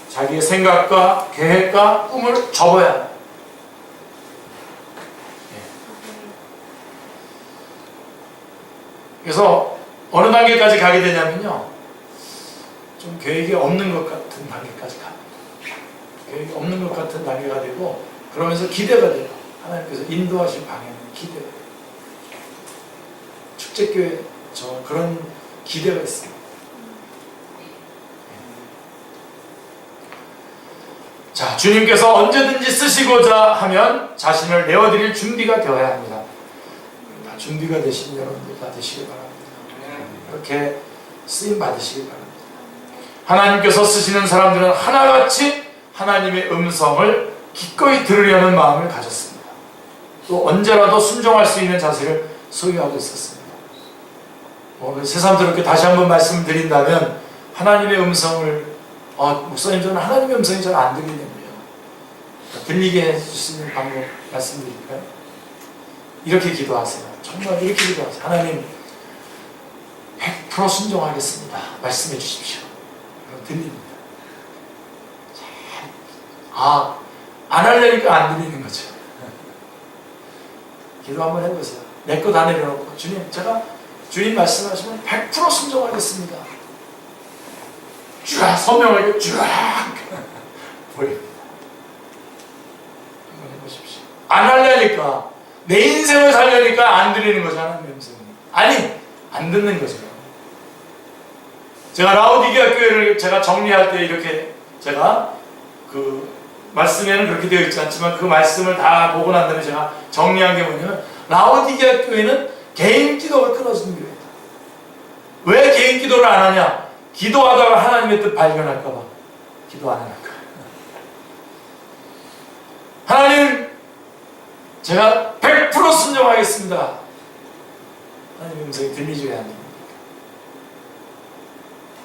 자기의 생각과 계획과 꿈을 접어야 합니다. 그래서 어느 단계까지 가게 되냐면요, 좀 계획이 없는 것 같은 단계까지 갑니다. 계획이 없는 것 같은 단계가 되고, 그러면서 기대가 돼요. 하나님께서 인도하실 방향은 기대가 돼요. 축제교회 그런 기대가 있습니다. 자, 주님께서 언제든지 쓰시고자 하면 자신을 내어드릴 준비가 되어야 합니다. 다 준비가 되신 여러분들 다 되시길 바랍니다. 그렇게 쓰임 받으시길 바랍니다. 하나님께서 쓰시는 사람들은 하나같이 하나님의 음성을 기꺼이 들으려는 마음을 가졌습니다. 또 언제라도 순종할 수 있는 자세를 소유하고 있었습니다. 새삼스럽게 다시 한번 말씀을 드린다면 하나님의 음성을 목사님 저는 하나님의 음성이 잘 안 들리는데요. 들리게 해주시는 방법 말씀드릴까요? 이렇게 기도하세요. 정말 이렇게 기도하세요. 하나님 100% 순종하겠습니다. 말씀해 주십시오. 들립니다. 안 하려니까 안 들리는 거죠. 기도 한번 해보세요. 내 거 다 내려놓고 주님 말씀하시면 100% 순종하겠습니다. 쫙 선명하게 쫙 보입니다. 한번 해보십시오. 안 하려니까 내 인생을 살려니까 안 들리는 거잖아요. 아니 안 듣는 거죠. 제가 라오디게아 교회를 제가 정리할 때 이렇게 제가 그 말씀에는 그렇게 되어 있지 않지만 그 말씀을 다 보고 난 다음에 제가 정리한 게 뭐냐면 라오디게아 교회는 개인 기도를 끊어주는 교회다. 왜 개인 기도를 안 하냐? 기도하다가 하나님의 뜻 발견할까봐. 기도 안 할까? 하나님, 제가 100% 순종하겠습니다. 하나님 음성이 들리지 왜 안 됩니까?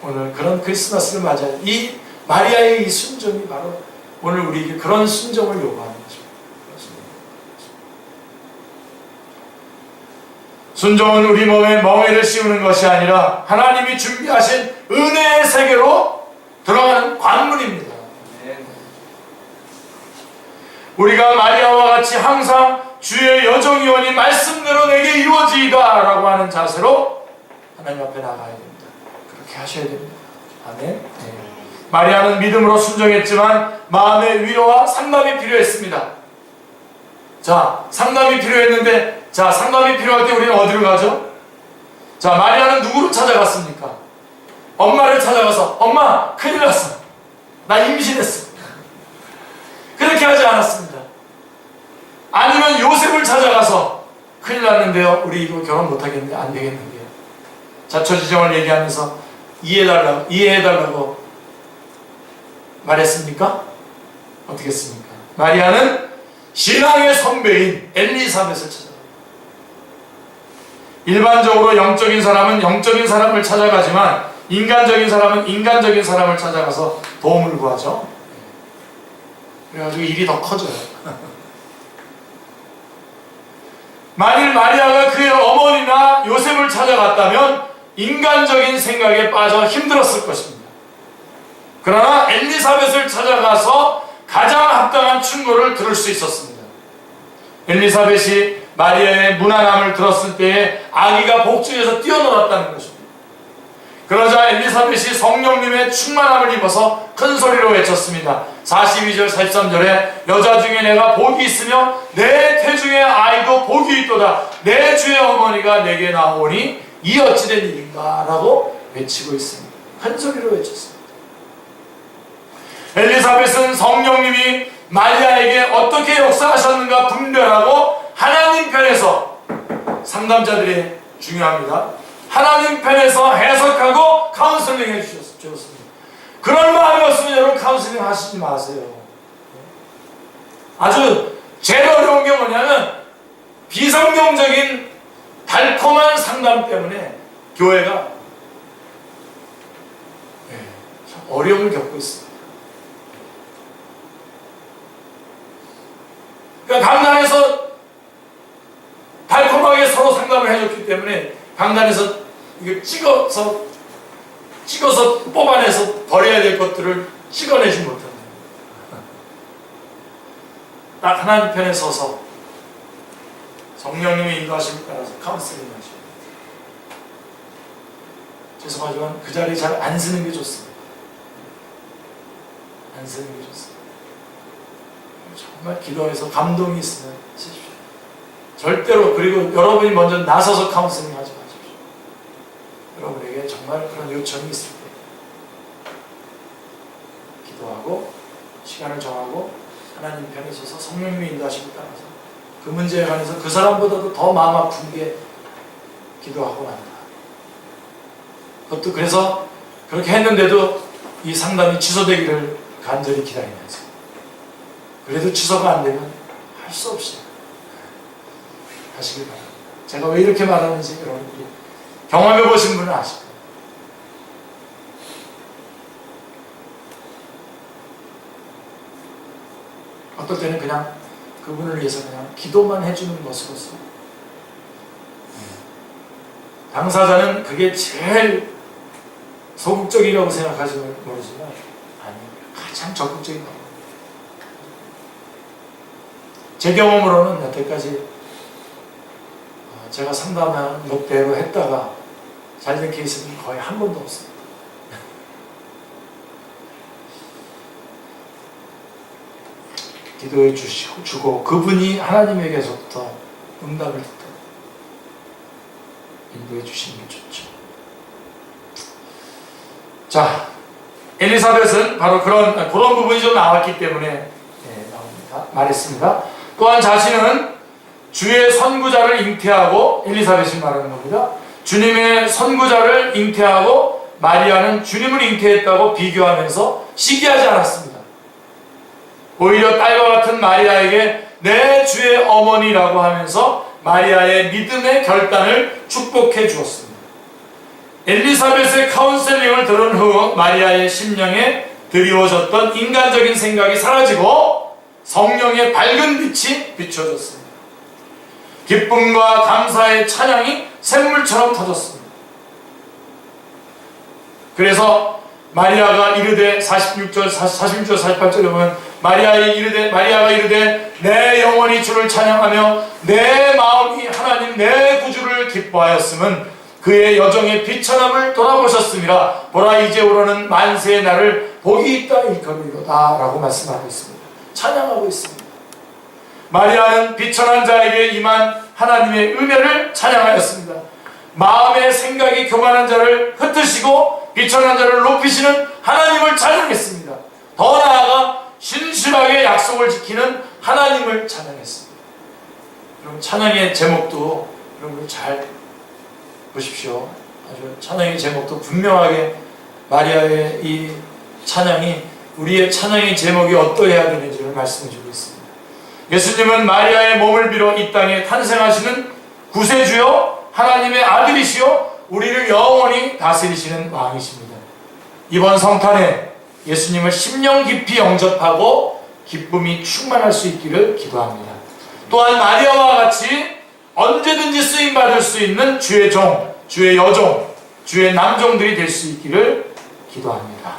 오늘 그런 크리스마스를 맞아요. 이 마리아의 이 순종이 바로 오늘 우리에게 그런 순종을 요구하는 것입니다. 순종은 우리 몸에 멍에를 씌우는 것이 아니라 하나님이 준비하신 은혜의 세계로 들어가는 관문입니다. 우리가 마리아와 같이 항상 주의 여정이오니 말씀대로 내게 이루어지이다 라고 하는 자세로 하나님 앞에 나가야 됩니다. 그렇게 하셔야 됩니다. 아멘. 네. 마리아는 믿음으로 순종했지만 마음의 위로와 상담이 필요했습니다. 자, 상담이 필요했는데, 자, 상담이 필요할 때 우리는 어디로 가죠? 자, 마리아는 누구를 찾아갔습니까? 엄마를 찾아가서, 엄마, 큰일 났어. 나 임신했어. 그렇게 하지 않았습니다. 아니면 요셉을 찾아가서, 큰일 났는데요. 우리 이거 결혼 못하겠는데, 안 되겠는데요. 자초지종을 얘기하면서 이해해달라고 말했습니까? 어떻게 했습니까? 마리아는 신앙의 선배인 엘리사벳을 찾아갑니다. 일반적으로 영적인 사람은 영적인 사람을 찾아가지만 인간적인 사람은 인간적인 사람을 찾아가서 도움을 구하죠. 그래가지고 일이 더 커져요. 만일 마리아가 그의 어머니나 요셉을 찾아갔다면 인간적인 생각에 빠져 힘들었을 것입니다. 그러나 엘리사벳을 찾아가서 가장 합당한 충고를 들을 수 있었습니다. 엘리사벳이 마리아의 무난함을 들었을 때에 아기가 복중에서 뛰어놀았다는 것입니다. 그러자 엘리사벳이 성령님의 충만함을 입어서 큰 소리로 외쳤습니다. 42절 43절에 여자 중에 내가 복이 있으며 내 태중의 아이도 복이 있도다. 내 주의 어머니가 내게 나오니 이 어찌된 일인가 라고 외치고 있습니다. 큰 소리로 외쳤습니다. 엘리사벳은 성령님이 마리아에게 어떻게 역사하셨는가 분별하고 하나님 편에서, 상담자들이 중요합니다. 하나님 편에서 해석하고 카운슬링 해주셨습니다. 그런 마음이 없으면 여러분 카운슬링 하시지 마세요. 아주 제일 어려운 게 뭐냐면 비성경적인 달콤한 상담 때문에 교회가 참 어려움을 겪고 있습니다. 그러니까 강단에서 달콤하게 서로 상담을 해줬기 때문에 강단에서 이거 찍어서 뽑아내서 버려야 될 것들을 찍어내지 못합니다. 딱 하나님 편에 서서 성령님의 인도하심에 따라서 카운슬링 하십니다. 죄송하지만 그 자리에 잘 안 쓰는 게 좋습니다. 안 쓰는 게 좋습니다. 정말 기도해서 감동이 있으면 쓰십시오. 절대로, 그리고 여러분이 먼저 나서서 카운슬링 하지 마십시오. 여러분에게 정말 그런 요청이 있을 때 기도하고 시간을 정하고 하나님 편에 서서 성령님의 인도하심에 따라서 그 문제에 관해서 그 사람보다도 더 마음 아픈 게 기도하고 난다. 그것도 그래서 그렇게 했는데도 이 상담이 취소되기를 간절히 기다리면서, 그래도 취소가 안 되면 할 수 없이 하시길 바랍니다. 제가 왜 이렇게 말하는지 여러분들이 경험해 보신 분은 아실 거예요. 어떨 때는 그냥 그분을 위해서 그냥 기도만 해주는 것으로서, 당사자는 그게 제일 소극적이라고 생각하시면 모르지만 아니에요. 가장 적극적인 방법. 제 경험으로는 여태까지 제가 상담한 것대로 했다가 잘된 케이스는 거의 한 번도 없습니다. 기도해 주고 그분이 하나님에게서부터 응답을 듣도록 인도해 주시는 게 좋죠. 자, 엘리사벳은 바로 그런 부분이 좀 나왔기 때문에 나옵니다. 말했습니다. 또한 자신은 주의 선구자를 잉태하고, 엘리사벳이 말하는 겁니다. 주님의 선구자를 잉태하고 마리아는 주님을 잉태했다고 비교하면서 시기하지 않았습니다. 오히려 딸과 같은 마리아에게 내 주의 어머니라고 하면서 마리아의 믿음의 결단을 축복해 주었습니다. 엘리사벳의 카운셀링을 들은 후 마리아의 심령에 드리워졌던 인간적인 생각이 사라지고 성령의 밝은 빛이 비춰졌습니다. 기쁨과 감사의 찬양이 샘물처럼 터졌습니다. 그래서 마리아가 이르되 46절, 48절에 보면 마리아가 이르되 내 영혼이 주를 찬양하며 내 마음이 하나님 내 구주를 기뻐하였음은 그의 여정의 비천함을 돌아보셨습니다. 보라 이제 오르는 만세의 날을 복이 있다 일컬으리로다 라고 말씀하고 있습니다. 찬양하고 있습니다. 마리아는 비천한 자에게 임한 하나님의 은혜를 찬양하였습니다. 마음의 생각이 교만한 자를 흩으시고 비천한 자를 높이시는 하나님을 찬양했습니다. 더 나아가 신실하게 약속을 지키는 하나님을 찬양했습니다. 여러분 찬양의 제목도 여러분 잘 보십시오. 아주 찬양의 제목도 분명하게 마리아의 이 찬양이 우리의 찬양의 제목이 어떠해야 되는지를 말씀해 주고 있습니다. 예수님은 마리아의 몸을 빌어 이 땅에 탄생하시는 구세주요 하나님의 아들이시요 우리를 영원히 다스리시는 왕이십니다. 이번 성탄에 예수님을 심령 깊이 영접하고 기쁨이 충만할 수 있기를 기도합니다. 또한 마리아와 같이 언제든지 쓰임받을 수 있는 주의 종, 주의 여종, 주의 남종들이 될 수 있기를 기도합니다.